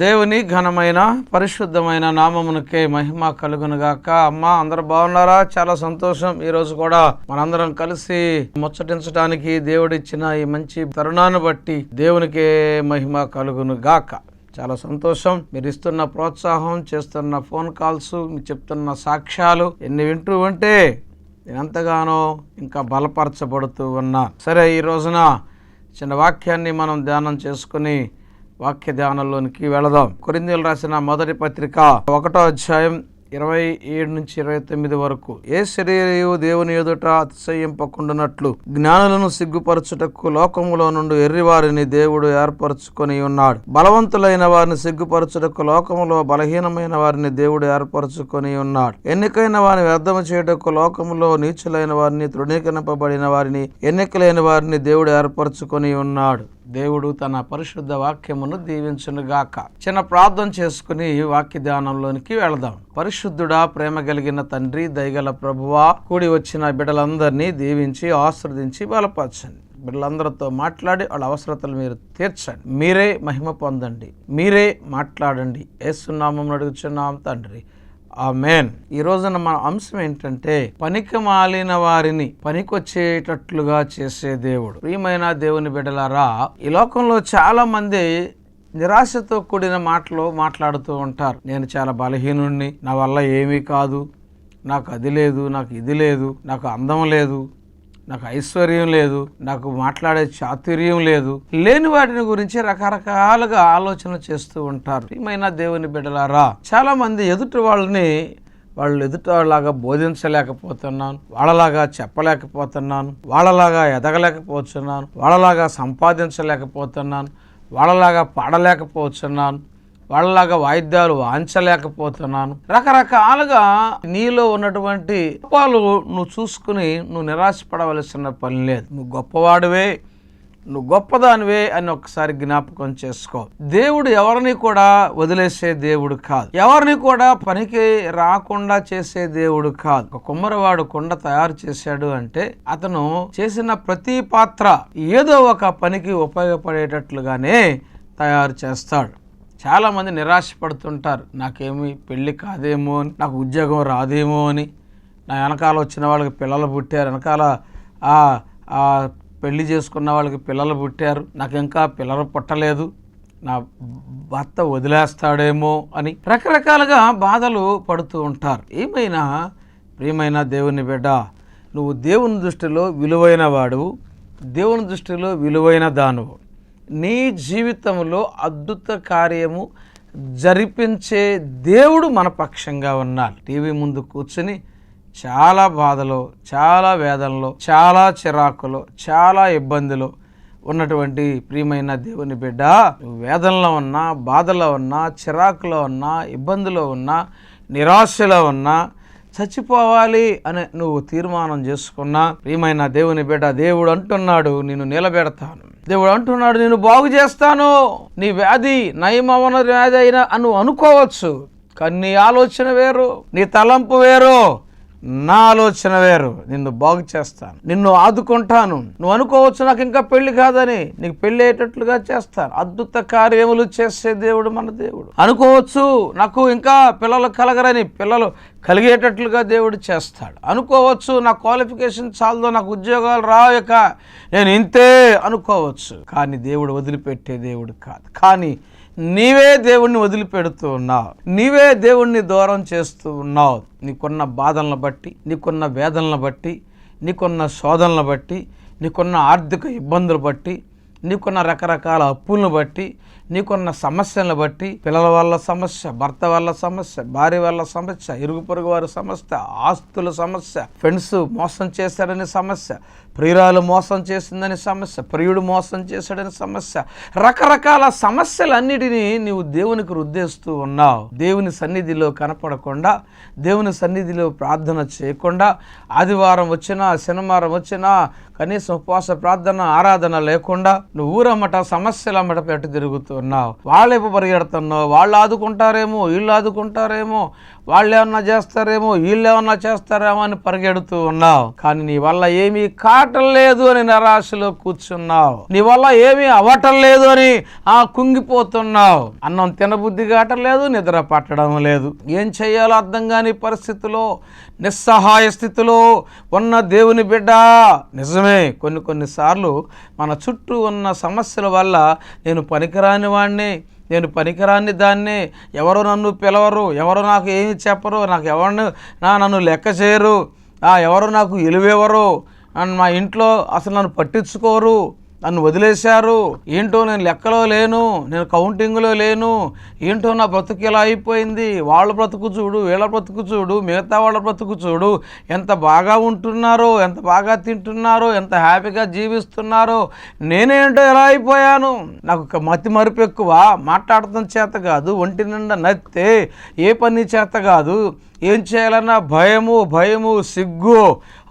దేవుని ఘనమైన పరిశుద్ధమైన నామమునకే మహిమ కలుగునుగాక. అమ్మా, అందరూ బాగున్నారా? చాలా సంతోషం. ఈ రోజు కూడా మనందరం కలిసి ముచ్చటించడానికి దేవుడిచ్చిన ఈ మంచి తరుణాన్ని బట్టి దేవునికే మహిమ కలుగునుగాక. చాలా సంతోషం. మీరు ఇస్తున్న ప్రోత్సాహం, చేస్తున్న ఫోన్ కాల్స్, మీరు చెప్తున్న సాక్ష్యాలు ఎన్ని వింటూ ఉంటే నేను ఎంతగానో ఇంకా బలపరచబడుతూ ఉన్నా. సరే, ఈ రోజున చిన్న వాక్యాన్ని మనం ధ్యానం చేసుకుని వాక్య ధ్యానంలోనికి వెళదాం. కొరింథీయులకు రాసిన మొదటి పత్రిక 1వ అధ్యాయం 27 నుంచి 29 వరకు. ఏ శరీరయు దేవుని ఎదుట అతిశయింపకుండునట్లు జ్ఞానులను సిగ్గుపరచుటకు లోకములో నుండి ఎర్రివారిని దేవుడు ఏర్పరచుకొని ఉన్నాడు. బలవంతులైన వారిని సిగ్గుపరచుటకు లోకములో బలహీనమైన వారిని దేవుడు ఏర్పరచుకొని ఉన్నాడు. ఎన్నికైన వారిని వ్యర్థము చేయుటకు లోకములో నీచులైన వారిని, తృణీకరింపబడిన వారిని, ఎన్నికలైన వారిని దేవుడు ఏర్పరచుకొని ఉన్నాడు. దేవుడు తన పరిశుద్ధ వాక్యమును దీవించునుగాక. చిన్న ప్రార్థన చేసుకుని వాక్య ధ్యానంలోనికి వెళదాం. పరిశుద్ధుడా, ప్రేమ కలిగిన తండ్రి, దయగల ప్రభువా, కూడి వచ్చిన బిడ్డలందరినీ దీవించి ఆశీర్వదించి బలపరచండి. బిడ్డలందరితో మాట్లాడి వాళ్ళ అవసరతలు మీరు తీర్చండి. మీరే మహిమ పొందండి, మీరే మాట్లాడండి. యేసు నామమున అడుగుచున్నాం తండ్రి, ఆమేన్. ఈ రోజున మన అంశం ఏంటంటే పనికి మాలిన వారిని పనికొచ్చేటట్లుగా చేసే దేవుడు. ప్రియమైన దేవుని బిడ్డలారా, ఈ లోకంలో చాలా మంది నిరాశతో కూడిన మాటలు మాట్లాడుతూ ఉంటారు. నేను చాలా బలహీనుణ్ణి, నా వల్ల ఏమీ కాదు, నాకు అది లేదు, నాకు ఇది లేదు, నాకు అందం లేదు, నాకు ఐశ్వర్యం లేదు, నాకు మాట్లాడే చాతుర్యం లేదు, లేని వాటిని గురించి రకరకాలుగా ఆలోచన చేస్తూ ఉంటారు. ప్రియమైన దేవుని బిడ్డలారా, చాలా మంది ఎదుటి వాళ్ళు ఎదుటిలాగా బోధించలేకపోతున్నాను, వాళ్ళలాగా చెప్పలేకపోతున్నాను, వాళ్ళలాగా ఎదగలేకపోతున్నాను, వాళ్ళలాగా సంపాదించలేకపోతున్నాను, వాళ్ళలాగా పాడలేకపోతున్నాను, వాళ్ళలాగా వాయిద్యాలు వాయించలేకపోతున్నాను, రకరకాలుగా నీలో ఉన్నటువంటి లోపాలు నువ్వు చూసుకుని నువ్వు నిరాశపడవలసిన పని లేదు. నువ్వు గొప్పవాడివే, నువ్వు గొప్పదానివే అని ఒకసారి జ్ఞాపకం చేసుకో. దేవుడు ఎవరిని కూడా వదిలేసే దేవుడు కాదు, ఎవరిని కూడా పనికి రాకుండా చేసే దేవుడు కాదు. ఒక కుమ్మరివాడు కుండ తయారు చేశాడు అంటే అతను చేసిన ప్రతి పాత్ర ఏదో ఒక పనికి ఉపయోగపడేటట్లుగానే తయారు చేస్తాడు. చాలామంది నిరాశపడుతుంటారు. నాకేమి పెళ్ళి కాదేమో అని, నాకు ఉద్యోగం రాదేమో అని, నా వెనకాల వచ్చిన వాళ్ళకి పిల్లలు పుట్టారు, వెనకాల పెళ్లి చేసుకున్న వాళ్ళకి పిల్లలు పుట్టారు, నాకు ఇంకా పిల్లలు పుట్టలేదు, నా భర్త వదిలేస్తాడేమో అని రకరకాలుగా బాధలు పడుతూ ఉంటారు. ఏమైనా ప్రియమైన దేవుని బిడ్డ, నువ్వు దేవుని దృష్టిలో విలువైన వాడు, దేవుని దృష్టిలో విలువైన దానువు. నీ జీవితంలో అద్భుత కార్యము జరిపించే దేవుడు మన పక్షంగా ఉన్నాడు. టీవీ ముందు కూర్చుని చాలా బాధలో, చాలా వేదనలో, చాలా చిరాకులో, చాలా ఇబ్బందిలో ఉన్నటువంటి ప్రియమైన దేవుని బిడ్డ, వేదనలో ఉన్నా, బాధలో ఉన్నా, చిరాకులో ఉన్నా, ఇబ్బందిలో ఉన్నా, నిరాశలో ఉన్నా, చచ్చిపోవాలి అని నువ్వు తీర్మానం చేసుకున్నా, ప్రియమైన దేవుని బిడ్డ, దేవుడు అంటున్నాడు నిన్ను నిలబెడతాను, దేవుడు అంటున్నాడు నేను బాగు చేస్తాను. నీ వ్యాధి నయమవన వ్యాధి అయినా నువ్వు అనుకోవచ్చు, కానీ నీ ఆలోచన వేరు, నీ తలంపు వేరు, నా ఆలోచన వేరు. నిన్ను బాగు చేస్తాను, నిన్ను ఆదుకుంటాను. నువ్వు అనుకోవచ్చు నాకు ఇంకా పెళ్లి కాదని, నీకు పెళ్లి అయ్యేటట్లుగా చేస్తాను. అద్భుత కార్యములు చేసే దేవుడు మన దేవుడు. అనుకోవచ్చు నాకు ఇంకా పిల్లలు కలగరని, పిల్లలు కలిగేటట్లుగా దేవుడు చేస్తాడు. అనుకోవచ్చు నా క్వాలిఫికేషన్ చాలదో, నాకు ఉద్యోగాలు రావక నేను ఇంతే అనుకోవచ్చు, కానీ దేవుడు వదిలిపెట్టే దేవుడు కాదు. కానీ నీవే దేవుణ్ణి వదిలిపెడుతూ ఉన్నావు, నీవే దేవుణ్ణి దూరం చేస్తూ ఉన్నావు. నీకున్న బాధలను బట్టి, నీకున్న వేదనలను బట్టి, నీకున్న శోధనలను బట్టి, నీకున్న ఆర్థిక ఇబ్బందులు బట్టి, నీకున్న రకరకాల అప్పులను బట్టి, నీకున్న సమస్యలను బట్టి, పిల్లల వల్ల సమస్య, భర్త వల్ల సమస్య, భార్య వల్ల సమస్య, ఇరుగు పొరుగు వారి సమస్య, ఆస్తుల సమస్య, ఫ్రెండ్స్ మోసం చేశాడని సమస్య, ప్రియురాలు మోసం చేసిందని సమస్య, ప్రియుడు మోసం చేశాడని సమస్య, రకరకాల సమస్యలన్నిటినీ నీవు దేవునికి రుద్దేస్తూ ఉన్నావు. దేవుని సన్నిధిలో కనపడకుండా, దేవుని సన్నిధిలో ప్రార్థన చేయకుండా, ఆదివారం వచ్చినా శనివారం వచ్చినా కనీసం ఉపవాస ప్రార్థన ఆరాధన లేకుండా నువ్వు ఊరమ్మట సమస్యలమ్మట పెట్టి తిరుగుతున్నావు. వాళ్ళేపు పరిగెడుతున్నావు, వాళ్ళు ఆదుకుంటారేమో, వీళ్ళు ఆదుకుంటారేమో, వాళ్ళేమన్నా చేస్తారేమో, వీళ్ళేమన్నా చేస్తారేమో అని పరిగెడుతూ ఉన్నావు. కానీ నీ వల్ల ఏమీ కావటం లేదు అని నిరాశలో కూర్చున్నావు. నీ వల్ల ఏమీ అవ్వటం లేదు అని కుంగిపోతున్నావు. అన్నం తినబుద్ధి కావటం లేదు, నిద్ర పట్టడం లేదు. ఏం చేయాలో అర్థం కాని పరిస్థితిలో, నిస్సహాయ స్థితిలో ఉన్న దేవుని బిడ్డ, నిజమే కొన్నిసార్లు మన చుట్టూ ఉన్న సమస్యల వల్ల నేను పనికిరాని వాడిని, నేను పనికిరాని దాన్ని, ఎవరు నన్ను పిలవరు, ఎవరు నాకు ఏమి చెప్పరు, నాకు ఎవరు నన్ను లెక్క చేయరు, ఎవరు నాకు విలువెవరు, మా ఇంట్లో అసలు నన్ను పట్టించుకోరు, నన్ను వదిలేశారు, ఏంటో నేను లెక్కలో లేను, నేను కౌంటింగ్లో లేను, ఏంటో నా బ్రతుకు ఇలా అయిపోయింది, వాళ్ళ బ్రతుకు చూడు, వీళ్ళ బ్రతుకు చూడు, మిగతా వాళ్ళ బ్రతుకు చూడు, ఎంత బాగా ఉంటున్నారో, ఎంత బాగా తింటున్నారో, ఎంత హ్యాపీగా జీవిస్తున్నారో, నేనేంటో ఎలా అయిపోయాను, నాకు మతి మరుపు ఎక్కువ, మాట్లాడటం చేత కాదు, ఒంటి నిండా నత్తే, ఏ పని చేత కాదు, ఏం చేయాలన్నా భయము సిగ్గు,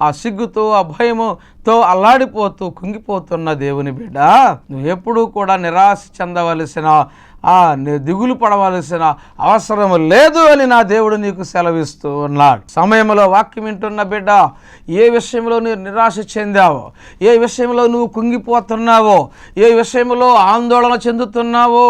ఆ సిగ్గుతో ఆ భయముతో అల్లాడిపోతూ కుంగిపోతున్న దేవుని బిడ్డ, నువ్వు ఎప్పుడూ కూడా నిరాశ చెందవలసిన, దిగులు పడవలసిన అవసరం లేదు అని నా దేవుడు నీకు సెలవిస్తూ ఉన్నాడు. సమయంలో వాక్యం వింటున్న బిడ్డ, ఏ విషయంలో నువ్వు నిరాశ చెందావో, ఏ విషయంలో నువ్వు కుంగిపోతున్నావో, ఏ విషయంలో ఆందోళన చెందుతున్నావో,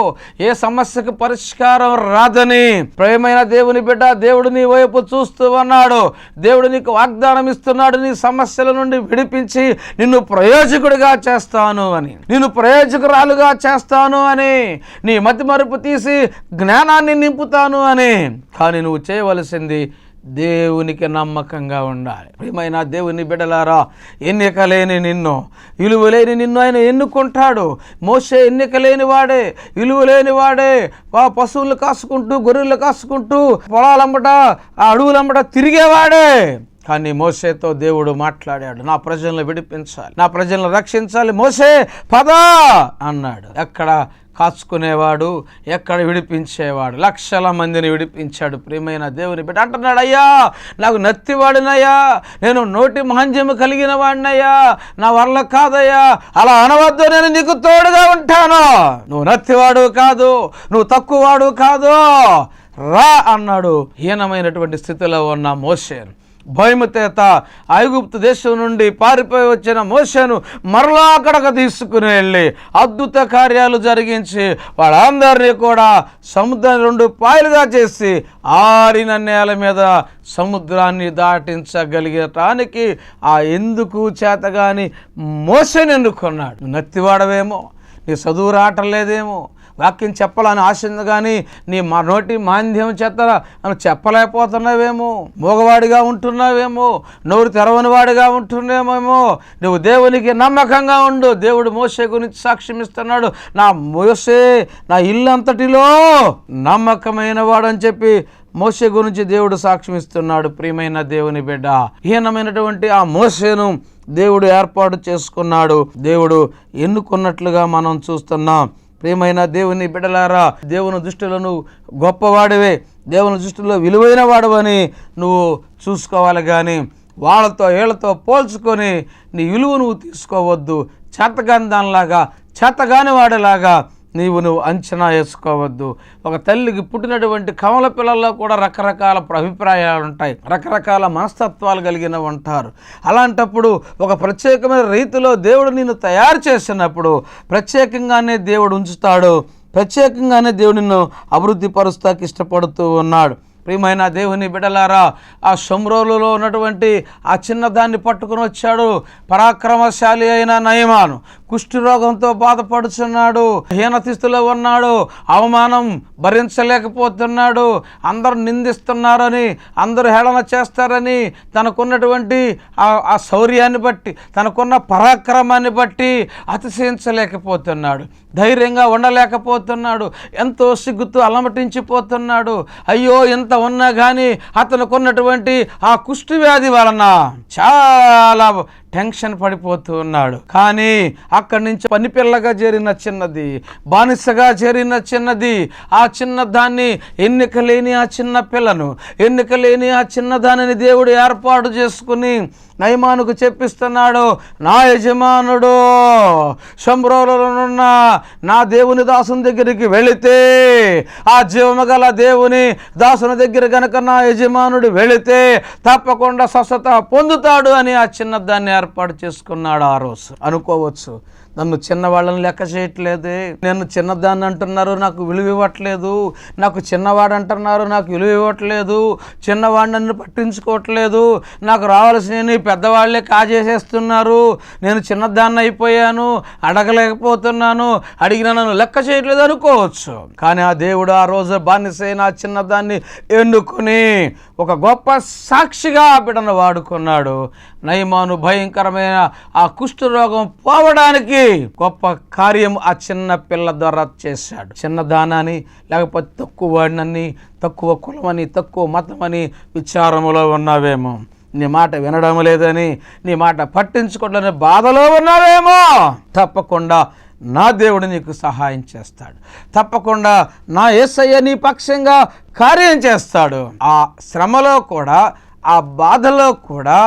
ఏ సమస్యకు పరిష్కారం రాదని ప్రియమైన దేవుని బిడ్డ, దేవుడు నీ వైపు చూస్తూ ఉన్నాడు. దేవుడు నీకు వాగ్దానం ఇస్తున్నాడు, నీ సమస్యల నుండి విడిపించి నిన్ను ప్రయోజకుడిగా చేస్తాను అని, నిన్ను ప్రయోజకురాలుగా చేస్తాను అని, నీ మరుపు తీసి జ్ఞానాన్ని నింపుతాను అని. కానీ నువ్వు చేయవలసింది దేవునికి నమ్మకంగా ఉండాలి. ప్రియమైన దేవుని బిడ్డలారా, ఎన్నిక లేని నిన్ను, విలువలేని నిన్ను ఆయన ఎన్నుకుంటాడు. మోషే ఎన్నిక లేని వాడే, విలువలేని వాడే, పశువులు కాసుకుంటూ, గొర్రెలు కాసుకుంటూ, పొలాలంబట, అడవులంబట తిరిగేవాడే. కానీ మోషేతో దేవుడు మాట్లాడాడు, నా ప్రజలను విడిపించాలి, నా ప్రజలను రక్షించాలి, మోషే పద అన్నాడు. ఎక్కడ కాచుకునేవాడు, ఎక్కడ విడిపించేవాడు, లక్షల మందిని విడిపించాడు. ప్రియమైన దేవుని బిడ్డ అంటున్నాడు, అయ్యా నాకు నత్తివాడినయ్యా, నేను నోటి మహంజము కలిగిన వాడినయ్యా, నా వల్ల కాదయ్యా, అలా అనవద్దు, నేను నీకు తోడుగా ఉంటాను, నువ్వు నత్తివాడు కాదు, నువ్వు తక్కువవాడు కాదు, రా అన్నాడు. హీనమైనటువంటి స్థితిలో ఉన్న మోషేను, భయము చేత ఐగుప్తు దేశం నుండి పారిపోయి వచ్చిన మోషేను మరలా అక్కడకు తీసుకుని వెళ్ళి అద్భుత కార్యాలు జరిగించి వాళ్ళందరినీ కూడా సముద్రాన్ని 2 పాయలుగా చేసి ఆరిన నేల మీద సముద్రాన్ని దాటించగలిగటానికి ఎందుకు చేతగాని మోషేను ఎన్నుకున్నాడు. నత్తివాడవేమో, నీ చదువు రావటం లేదేమో, వాక్యం చెప్పాలని ఆశ ఉంది కానీ నీ నోటి మాంద్యం చేత చెప్పలేకపోతున్నావేమో, మోగవాడిగా ఉంటున్నావేమో, నోరు తెరవని వాడిగా ఉంటున్నావేమో, నువ్వు దేవునికి నమ్మకంగా ఉండు. దేవుడు మోషే గురించి సాక్ష్యం ఇస్తున్నాడు, నా మోషే నా ఇల్లంతటిలో నమ్మకమైన వాడు అని చెప్పి మోషే గురించి దేవుడు సాక్ష్యం ఇస్తున్నాడు. ప్రియమైన దేవుని బిడ్డ, హీనమైనటువంటి ఆ మోషేను దేవుడు ఏర్పాటు చేసుకున్నాడు, దేవుడు ఎన్నుకున్నట్లుగా మనం చూస్తున్నాం. ప్రియమైన దేవుని బిడ్డలారా, దేవుని దృష్టిలో నువ్వు గొప్పవాడివే, దేవుని దృష్టిలో విలువైన వాడవని నువ్వు చూసుకోవాలి. కానీ వాళ్ళతో వీళ్ళతో పోల్చుకొని నీ విలువ నువ్వు తీసుకోవద్దు. చేతగాని దానిలాగా, చేతగాని వాడిలాగా నువ్వు అంచనా వేసుకోవద్దు. ఒక తల్లికి పుట్టినటువంటి కమల పిల్లల్లో కూడా రకరకాల అభిప్రాయాలు ఉంటాయి, రకరకాల మనస్తత్వాలు కలిగిన ఉంటారు. అలాంటప్పుడు ఒక ప్రత్యేకమైన రీతిలో దేవుడు నిన్ను తయారు చేసినప్పుడు ప్రత్యేకంగానే దేవుడు ఉంచుతాడు, ప్రత్యేకంగానే దేవుడు నిన్ను అభివృద్ధి పరుస్తాకి ఇష్టపడుతూ ఉన్నాడు. ప్రియమైన దేవుని బిడ్డలారా, ఆ షోమ్రోనులో ఉన్నటువంటి ఆ చిన్నదాన్ని పట్టుకుని వచ్చాడు పరాక్రమశాలి అయిన నయమాను. కుష్ఠరోగంతో బాధపడుచున్నాడు, హీనస్థితిలో ఉన్నాడు, అవమానం భరించలేకపోతున్నాడు, అందరూ నిందిస్తున్నారని, అందరూ హేళన చేస్తారని, తనకున్నటువంటి ఆ శౌర్యాన్ని బట్టి, తనకున్న పరాక్రమాన్ని బట్టి అతిశయించలేకపోతున్నాడు, ధైర్యంగా ఉండలేకపోతున్నాడు, ఎంతో సిగ్గుతూ అలమటించిపోతున్నాడు. అయ్యో, ఎంత ఉన్నా కానీ అతనుకున్నటువంటి ఆ కుష్టి వ్యాధి వలన చాలా టెన్షన్ పడిపోతూ ఉన్నాడు. కానీ అక్కడి నుంచి పనిపిల్లగా చేరిన చిన్నది, బానిసగా చేరిన చిన్నది, ఆ చిన్నదాన్ని, ఎన్నిక లేని ఆ చిన్న పిల్లను, ఎన్నిక లేని ఆ చిన్నదానిని దేవుడు ఏర్పాటు చేసుకుని నయమానుకు చెప్పిస్తున్నాడు, నా యజమానుడు షోమ్రోనున్న నా దేవుని దాసుని దగ్గరికి వెళితే, ఆ జీవము గల దేవుని దాసుని దగ్గర గనక నా యజమానుడు వెళితే తప్పకుండా స్వస్థత పొందుతాడు అని ఆ చిన్నదాన్ని ఏర్పాటు చేసుకున్నాడు. ఆ రోజు అనుకోవచ్చు, నన్ను చిన్నవాళ్ళని లెక్క చేయట్లేదే, నేను చిన్నదాన్ని అంటున్నారు, నాకు విలువ ఇవ్వట్లేదు, నాకు చిన్నవాడు అంటున్నారు, నాకు విలువ ఇవ్వట్లేదు, చిన్నవాడిని నన్ను పట్టించుకోవట్లేదు, నాకు రావాల్సిన పెద్దవాళ్ళే కాజేసేస్తున్నారు, నేను చిన్నదాన్ని అయిపోయాను, అడగలేకపోతున్నాను, అడిగినా నన్ను లెక్క చేయట్లేదు అనుకోవచ్చు. కానీ ఆ దేవుడు ఆ రోజు బానిసైన ఆ చిన్నదాన్ని ఎన్నుకొని ఒక గొప్ప సాక్షిగా ఆ బిడ్డను వాడుకున్నాడు. నయమాను భయంకరమైన ఆ కుష్ఠరోగం పోవడానికి గొప్ప కార్యం ఆ చిన్న పిల్ల ద్వారా చేశాడు. చిన్నదానాన్ని, లేకపోతే తక్కువ వాడినని, తక్కువ కులమని, తక్కువ మతమని విచారములో ఉన్నావేమో, నీ మాట వినడం లేదని, నీ మాట పట్టించుకోవడానికి బాధలో ఉన్నావేమో, తప్పకుండా నా దేవుడు నీకు సహాయం చేస్తాడు. తప్పకుండా నా యేసయ్య నీ పక్షంగా కార్యం చేస్తాడు. ఆ శ్రమలో కూడా, ఆ బాధలో కూడా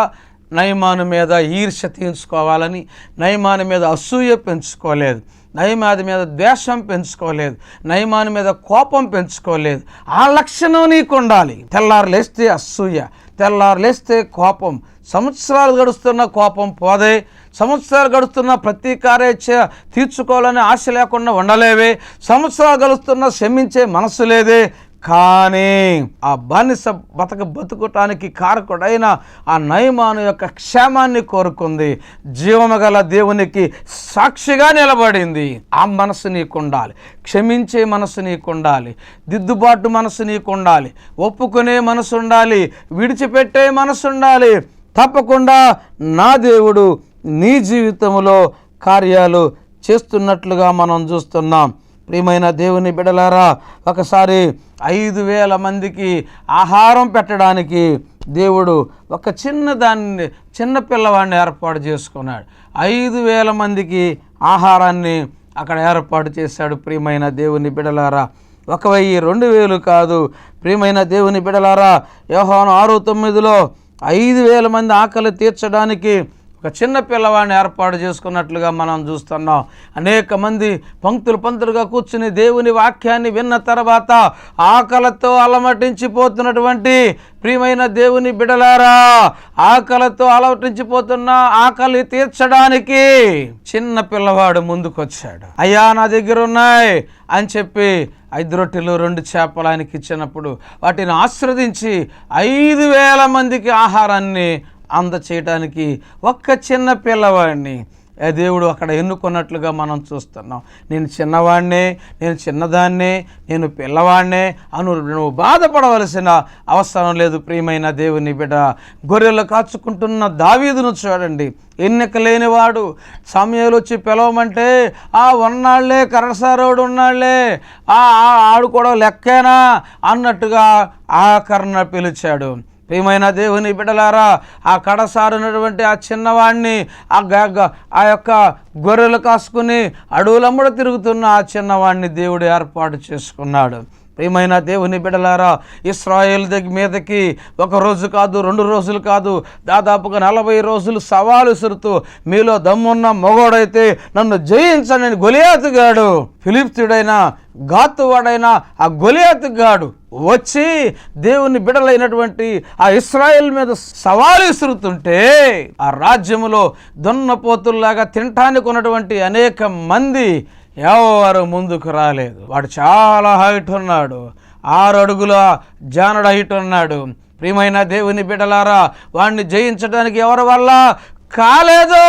నయమాను మీద ఈర్ష్య తీర్చుకోవాలని, నయమాను మీద అసూయ పెంచుకోలేదు, నయమాని మీద ద్వేషం పెంచుకోలేదు, నయమాని మీద కోపం పెంచుకోలేదు. ఆ లక్షణం నీకు ఉండాలి. తెల్లారు లేస్తే అసూయ, తెల్లారు లేస్తే కోపం, సంవత్సరాలు గడుస్తున్న కోపం పోదే, సంవత్సరాలు గడుస్తున్న ప్రతీకారేచ్ఛ తీర్చుకోవాలని ఆశ లేకుండా ఉండలేవే, సంవత్సరాలు గడుస్తున్న క్షమించే మనసు లేదే. కానీ ఆ బానిస బతుకటానికి కారకుడైన ఆ నయమాను యొక్క క్షేమాన్ని కోరుకుంది, జీవము గల దేవునికి సాక్షిగా నిలబడింది. ఆ మనసు నీకుండాలి, క్షమించే మనసు నీకుండాలి, దిద్దుబాటు మనసు నీకుండాలి, ఒప్పుకునే మనసు ఉండాలి, విడిచిపెట్టే మనసు ఉండాలి. తప్పకుండా నా దేవుడు నీ జీవితంలో కార్యాలు చేస్తున్నట్లుగా మనం చూస్తున్నాం. ప్రియమైన దేవుని బిడ్డలారా, ఒకసారి 5,000 మందికి ఆహారం పెట్టడానికి దేవుడు ఒక చిన్న పిల్లవాడిని ఏర్పాటు చేసుకున్నాడు. 5,000 మందికి ఆహారాన్ని అక్కడ ఏర్పాటు చేశాడు. ప్రియమైన దేవుని బిడ్డలారా, 1,000, 2,000 కాదు. ప్రియమైన దేవుని బిడ్డలారా, యోహాను 6:9 5,000 మంది ఆకలి తీర్చడానికి ఒక చిన్న పిల్లవాడిని ఏర్పాటు చేసుకున్నట్లుగా మనం చూస్తున్నాం. అనేక మంది పంక్తులుగా కూర్చుని దేవుని వాక్యాన్ని విన్న తర్వాత ఆకలితో అలమటించిపోతున్నటువంటి ప్రియమైన దేవుని బిడ్డలారా, ఆకలితో అలమటించిపోతున్న ఆకలి తీర్చడానికి చిన్న పిల్లవాడు ముందుకొచ్చాడు. అయ్యా, నా దగ్గర ఉన్నాయి అని చెప్పి 5 రొట్టెలు 2 చేపలు ఆయనకి ఇచ్చినప్పుడు వాటిని ఆశీర్వదించి 5,000 మందికి ఆహారాన్ని అందచేయడానికి ఒక్క చిన్న పిల్లవాడిని దేవుడు అక్కడ ఎన్నుకున్నట్లుగా మనం చూస్తున్నాం. నేను చిన్నవాడినే, నేను చిన్నదాన్నే, నేను పిల్లవాడినే నువ్వు బాధపడవలసిన అవసరం లేదు. ప్రియమైన దేవుని బిడ్డ, గొర్రెలు కాచుకుంటున్న దావీదును చూడండి. ఎన్నిక లేనివాడు, సమయాలు వచ్చి పిలవమంటే ఉన్నాళ్లే, కరసారోడు ఉన్నాళ్లే, ఆడు కూడా లెక్కేనా అన్నట్టుగా ఆకరణ పిలిచాడు. ప్రియమైన దేవుని బిడ్డలారా, ఆ కడసారినటువంటి ఆ చిన్నవాడిని, ఆ యొక్క గొర్రెలు కాసుకుని అడవులమ్మడ తిరుగుతున్న ఆ చిన్నవాడిని దేవుడు ఏర్పాటు చేసుకున్నాడు. ప్రియమైన దేవుని బిడ్డలారా, ఇశ్రాయేలు మీదకి 1 రోజు కాదు, 2 రోజులు కాదు, దాదాపుగా 40 రోజులు సవాలు విసురుతూ, మీలో దమ్మున్న మగోడైతే నన్ను జయించని గొలియాతుగాడు, ఫిలిష్తీయుడైన గాతువాడైన ఆ గొలియాతుగాడు వచ్చి దేవుని బిడలైనటువంటి ఆ ఇశ్రాయేల్ మీద సవాలు విసురుతుంటే, ఆ రాజ్యములో దున్నపోతుల్లాగా తినటానికి ఉన్నటువంటి అనేక మంది ఎవరు ముందుకు రాలేదు. వాడు చాలా హైట్ ఉన్నాడు, 6 అడుగుల జానడ హైట్ ఉన్నాడు. ప్రియమైన దేవుని బిడ్డలారా, వాడిని జయించడానికి ఎవరి వల్ల కాలేదు.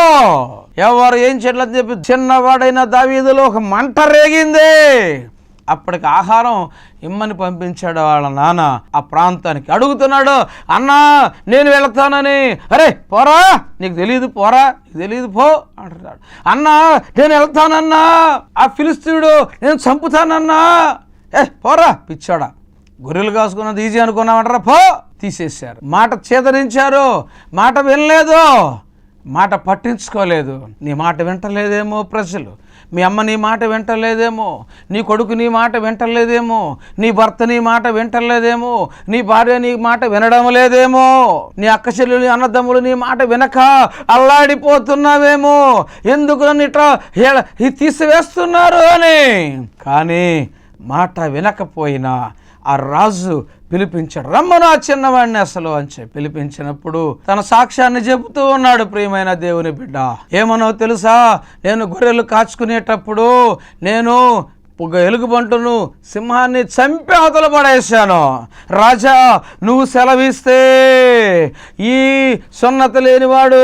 ఎవరు ఏం చేయట్లని చెప్పి చిన్నవాడైన దావీదులో ఒక మంట రేగింది. అప్పటికి ఆహారం ఇమ్మని పంపించాడు వాళ్ళ నాన్న ఆ ప్రాంతానికి. అడుగుతున్నాడు, అన్నా నేను వెళతానని. అరే పోరా, నీకు తెలియదు, పోరా, నీకు తెలియదు, పో అంటున్నాడు. అన్నా నేను వెళ్తానన్నా, ఆ ఫిలిష్తీయుడు నేను చంపుతానన్నా. పోరా పిచ్చాడా, గొర్రెలు కాసుకున్నది ఈజీ అనుకున్నామంటారా, పో. తీసేశారు, మాట చేదరించారు, మాట వినలేదు. మాట పట్టించుకోలేదు. నీ మాట వింటలేదేమో ప్రజలు, మీ అమ్మ నీ మాట వింటలేదేమో, నీ కొడుకు నీ మాట వింటలేదేమో, నీ భర్త నీ మాట వింటలేదేమో, నీ భార్య నీ మాట వినడం లేదేమో, నీ అక్క చెల్లెలు అన్నదమ్ములు నీ మాట వినక అల్లాడిపోతున్నావేమో, ఎందుకు నన్ను ఇట్లా తీసివేస్తున్నారు అని. కానీ మాట వినకపోయినా ఆ రాజు పిలిపించాడు, రమ్మను ఆ చిన్నవాడిని అసలు అని చెప్పి పిలిపించినప్పుడు తన సాక్ష్యాన్ని చెబుతూ ఉన్నాడు. ప్రియమైన దేవుని బిడ్డ, ఏమనో తెలుసా, నేను గొర్రెలు కాచుకునేటప్పుడు నేను ఎలుగుబంటును సింహాన్ని చంపి అవతల పడేశాను. రాజా నువ్వు సెలవిస్తే ఈ సున్నత లేనివాడు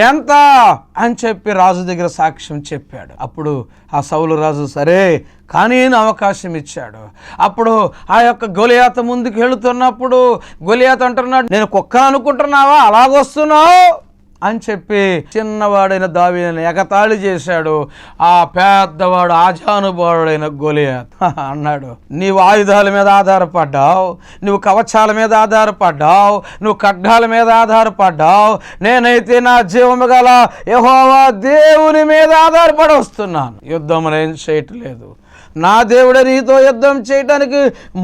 ఎంత అని చెప్పి రాజు దగ్గర సాక్ష్యం చెప్పాడు. అప్పుడు ఆ సౌలు రాజు సరే కానీ అవకాశం ఇచ్చాడు. అప్పుడు ఆ యొక్క గొలియాతు ముందుకు వెళుతున్నప్పుడు గొలియాతు అంటున్నాడు, నేను కుక్క అనుకుంటున్నావా అలాగొస్తున్నావు అని చెప్పి చిన్నవాడైన దావీదుని ఎగతాళి చేశాడు. ఆ పెద్దవాడు ఆజానుభావుడైన గొలియాతు అన్నాడు, నీవు ఆయుధాల మీద ఆధారపడ్డావు, నువ్వు కవచాల మీద ఆధారపడ్డావు, నువ్వు ఖడ్గాల మీద ఆధారపడ్డావు, నేనైతే నా జీవము గల యెహోవా దేవుని మీద ఆధారపడి వస్తున్నాను. యుద్ధం ఏం చేయట్లేదు, నా దేవుడే నీతో యుద్ధం చేయడానికి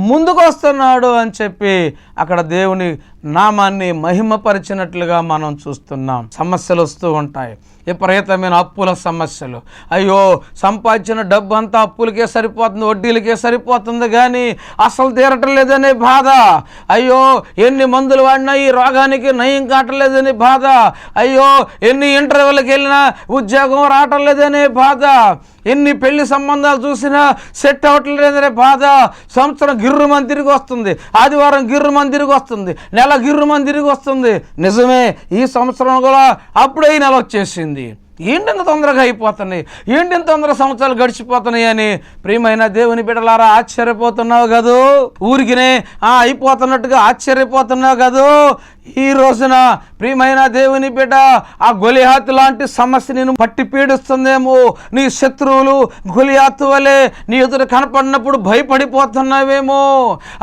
ముందుకు వస్తున్నాడు అని చెప్పి అక్కడ దేవుని నామాన్ని మహిమపరిచినట్లుగా మనం చూస్తున్నాం. సమస్యలు వస్తూ ఉంటాయి, విపరీతమైన అప్పుల సమస్యలు. అయ్యో సంపాదించిన డబ్బు అంతా అప్పులకే సరిపోతుంది, వడ్డీలకే సరిపోతుంది, కానీ అసలు తీరటం లేదనే బాధ. అయ్యో ఎన్ని మందులు వాడినా ఈ రోగానికి నయం కావట్లేదనే బాధ. అయ్యో ఎన్ని ఇంటర్వ్యూలకు వెళ్ళినా ఉద్యోగం రావటం లేదనే బాధ. ఎన్ని పెళ్లి సంబంధాలు చూసినా సెట్ అవ్వట్లేదనే బాధ. సంవత్సరం గిర్రుమని తిరిగి వస్తుంది, ఆదివారం గిర్రుమని తిరిగి వస్తుంది, నెల గిర్రుమని తిరిగి వస్తుంది. నిజమే, ఈ సంవత్సరం కూడా అప్పుడే ఈ నెల వచ్చేసింది. ఏంటింత తొందరగా అయిపోతున్నాయి, ఏంటింత తొందర సంవత్సరాలు గడిచిపోతున్నాయి అని ప్రియమైన దేవుని బిడ్డలారా ఆశ్చర్యపోతున్నావు కదూ. ఊరికినే అయిపోతున్నట్టుగా ఆశ్చర్యపోతున్నావు కదూ. ఈ రోజున ప్రియమైన దేవుని బిడ్డ ఆ గొలియాతు లాంటి సమస్య నేను పట్టి పీడిస్తుందేమో. నీ శత్రువులు గొలియాతు వలె నీ ఎదురు కనపడినప్పుడు భయపడిపోతున్నావేమో.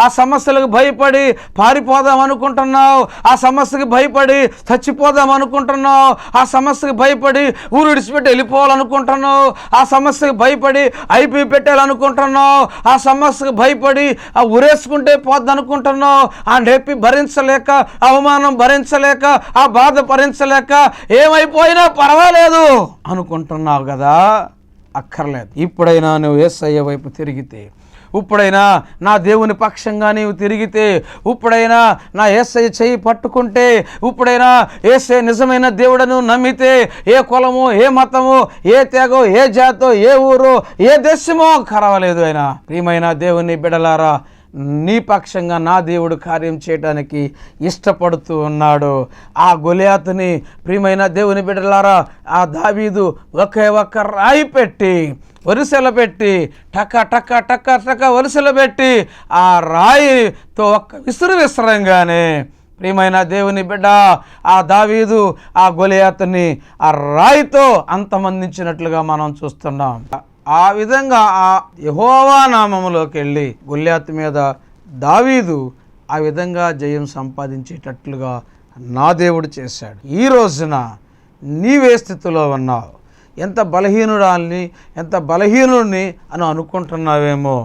ఆ సమస్యలకు భయపడి పారిపోదాం అనుకుంటున్నావు, ఆ సమస్యకు భయపడి చచ్చిపోదాం అనుకుంటున్నావు, ఆ సమస్యకు భయపడి ఊరు విడిచిపెట్టి వెళ్ళిపోవాలనుకుంటున్నావు, ఆ సమస్యకు భయపడి ఐపీ పెట్టాలనుకుంటున్నావు, ఆ సమస్యకు భయపడి ఆ ఉరేసుకుంటే పోద్దనుకుంటున్నావు. ఆ నొప్పి భరించలేక, అవమానం భరించలేక, ఆ బాధ భరించలేక ఏమైపోయినా పర్వాలేదు అనుకుంటున్నావు కదా. అక్కర్లేదు. ఇప్పుడైనా నువ్వు యేసయ్య వైపు తిరిగితే, ఇప్పుడైనా నా దేవుని పక్షంగా నీవు తిరిగితే, ఇప్పుడైనా నా యేసయ్య చెయ్యి పట్టుకుంటే, ఇప్పుడైనా యేసయ్య నిజమైన దేవుడను నమ్మితే, ఏ కులమో, ఏ మతమో, ఏ తెగో, ఏ జాతో, ఏ ఊరో, ఏ దేశమో కరవలేదు. అయినా ప్రియమైన దేవుని బిడలారా, నీ పక్షంగా నా దేవుడు కార్యం చేయడానికి ఇష్టపడుతూ ఉన్నాడు. ఆ గొలియాతుని ప్రియమైన దేవుని బిడ్డలారా, ఆ దావీదు ఒకే ఒక్క రాయి పెట్టి వరుసలు పెట్టి టక టక టక టక వరుసలు పెట్టి ఆ రాయితో ఒక్క విసరంగానే ప్రియమైన దేవుని బిడ్డ ఆ దావీదు ఆ గొలియాతుని ఆ రాయితో అంతమందించినట్లుగా మనం చూస్తున్నాం. ఆ విధంగా ఆ యెహోవా నామములోకి వెళ్ళి గొలియాతు మీద దావీదు ఆ విధంగా జయం సంపాదించేటట్లుగా నా దేవుడు చేశాడు. ఈ రోజున నీవే స్థితిలో ఉన్నావు, ఎంత బలహీనురాల్ని, ఎంత బలహీనుడిని అని అనుకుంటున్నావేమో.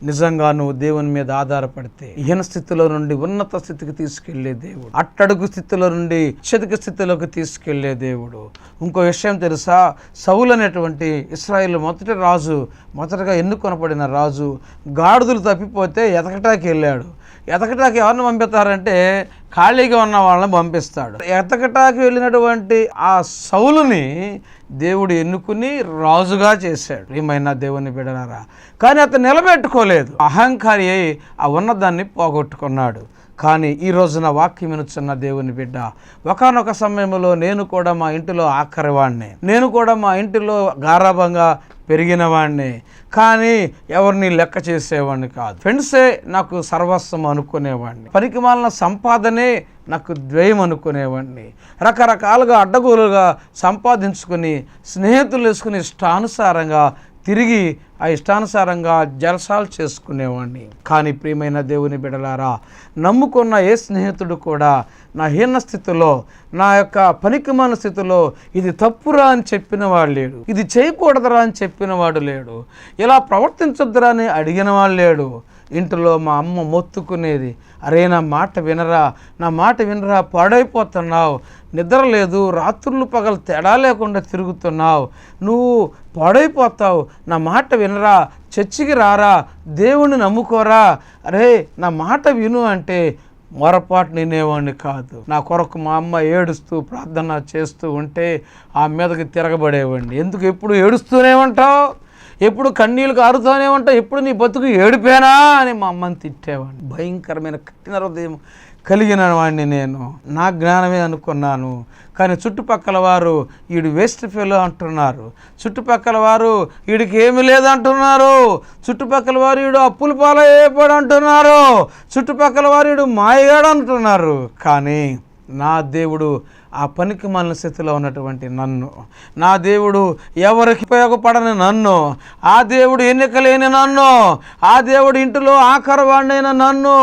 నిజంగా నువ్వు దేవుని మీద ఆధారపడితే హీన స్థితిలో నుండి ఉన్నత స్థితికి తీసుకెళ్లే దేవుడు, అట్టడుగు స్థితిలో నుండి అత్యధిక స్థితిలోకి తీసుకెళ్లే దేవుడు. ఇంకో విషయం తెలుసా, సౌలు అనేటువంటి ఇశ్రాయేలు మొదటి రాజు, మొదటగా ఎన్నుకొనబడిన రాజు గాడిదలు తప్పిపోతే ఎతకటానికి వెళ్ళాడు. ఎతకటాకి ఎవరిని పంపిస్తారంటే ఖాళీగా ఉన్న వాళ్ళని పంపిస్తాడు. ఎతకటాకి వెళ్ళినటువంటి ఆ సౌలుని దేవుడు ఎన్నుకుని రాజుగా చేశాడు. ప్రియమైన దేవుని బిడ్డలారా, కానీ అతను నిలబెట్టుకోలేదు, అహంకారి అయి ఆ ఉన్నదాన్ని పోగొట్టుకున్నాడు. కానీ ఈ రోజున వాక్యం వినుచున్న దేవుని బిడ్డ, ఒకానొక సమయంలో నేను కూడా మా ఇంటిలో ఆఖరివాడిని, నేను కూడా మా ఇంటిలో గారాభంగా పెరిగిన వాడిని, కానీ ఎవరిని లెక్క చేసేవాడిని కాదు. ఫ్రెండ్సే నాకు సర్వస్వం అనుకునేవాడిని, పనికిమాలిన సంపాదనే నాకు ద్వయం అనుకునేవాడిని, రకరకాలుగా అడ్డగోలుగా సంపాదించుకుని స్నేహితులు వేసుకుని ఇష్టానుసారంగా తిరిగి ఆ ఇష్టానుసారంగా జలసాలు చేసుకునేవాడిని. కానీ ప్రియమైన దేవుని బిడ్డలారా, నమ్ముకున్న ఏ స్నేహితుడు కూడా నా హీన స్థితిలో, నా యొక్క పనికిమాలిన స్థితిలో ఇది తప్పురా అని చెప్పిన వాడు లేడు, ఇది చేయకూడదురా అని చెప్పిన వాడు లేడు, ఇలా ప్రవర్తించొద్దురా అని అడిగిన వాడు లేడు. ఇంట్లో మా అమ్మ మొత్తుకునేది, అరే నా మాట వినరా, పాడైపోతున్నావు, నిద్ర లేదు, రాత్రులు పగలు తేడా లేకుండా తిరుగుతున్నావు, నువ్వు పాడైపోతావు, నా మాట వినరా, చర్చికి రారా, దేవుణ్ణి నమ్ముకోరా, అరే నా మాట విను అంటే మొరపాటు నేనేవాడిని కాదు. నా కొరకు మా అమ్మ ఏడుస్తూ ప్రార్థన చేస్తూ ఉంటే ఆ మీదకి తిరగబడేవాడిని. ఎందుకు ఎప్పుడు ఏడుస్తూనే ఉంటావు, ఎప్పుడు కన్నీళ్ళు కారుతూనే ఉంటావు, ఎప్పుడు నీ బతుకు ఏడిపోయానా అని మా అమ్మని తిట్టేవాడిని. భయంకరమైన కఠిన హృదయం కలిగిన వాడిని నేను. నా జ్ఞానమే అనుకున్నాను. కానీ చుట్టుపక్కల వారు వీడు వేస్ట్ ఫెలో అంటున్నారు, చుట్టుపక్కల వారు వీడికి ఏమీ లేదంటున్నారు, చుట్టుపక్కల వారు వీడు అప్పుల పాలైపోయాడు అంటున్నారు, చుట్టుపక్కల వారు వీడు మాయగాడు అంటున్నారు. కానీ నా దేవుడు ఆ పనికి మాలిన స్థితిలో ఉన్నటువంటి నన్ను, నా దేవుడు ఎవరికి ఉపయోగపడని నన్ను, ఆ దేవుడు ఎన్నిక లేని నన్ను, ఆ దేవుడు ఇంటిలో ఆఖరవాడినైన నన్ను,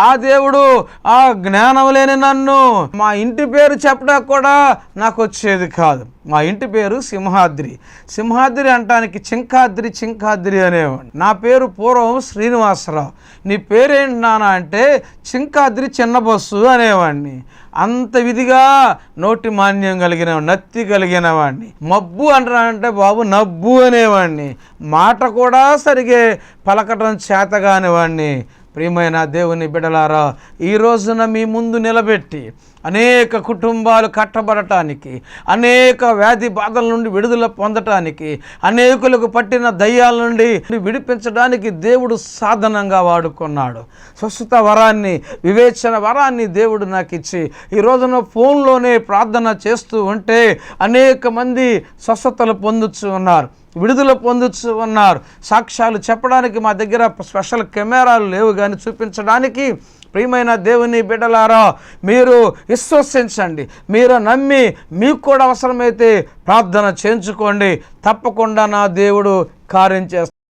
ఆ దేవుడు ఆ జ్ఞానం లేని నన్ను, మా ఇంటి పేరు చెప్పడానికి కూడా నాకు వచ్చేది కాదు. మా ఇంటి పేరు సింహాద్రి. సింహాద్రి అంటానికి చింకాద్రి అనేవాడు. నా పేరు పూర్వం శ్రీనివాసరావు. నీ పేరేంటి నాన్న అంటే చింకాద్రి చిన్న బస్సు అనేవాడిని. అంత విధిగా నోటి మాన్యం కలిగిన నత్తి కలిగిన వాడిని. మబ్బు అంటారంటే బాబు నబ్బు అనేవాడిని. మాట కూడా సరిగే పలకటం చేతగాని వాడిని. ప్రియమైన దేవుని బిడ్డలారా, ఈ రోజున మీ ముందు నిలబెట్టి అనేక కుటుంబాలు కట్టబడటానికి, అనేక వ్యాధి బాధల నుండి విడుదల పొందటానికి, అనేకులకు పట్టిన దయ్యాల నుండి విడిపించడానికి దేవుడు సాధనంగా వాడుకున్నాడు. స్వస్థత వరాన్ని, వివేచన వరాన్ని దేవుడు నాకు ఇచ్చి ఈ రోజున ఫోన్లోనే ప్రార్థన చేస్తూ ఉంటే అనేక మంది స్వస్థతలు పొందుతూ ఉన్నారు, విడుదల పొందుతూ ఉన్నారు. సాక్ష్యాలు చెప్పడానికి మా దగ్గర స్పెషల్ కెమెరాలు లేవు, కానీ చూపించడానికి ప్రియమైన దేవుని బిడ్డలారా, మీరు విశ్వసించండి, మీరు నమ్మి మీకు కూడా అవసరమైతే ప్రార్థన చేయించుకోండి. తప్పకుండా నా దేవుడు కార్యం చేస్తాడు.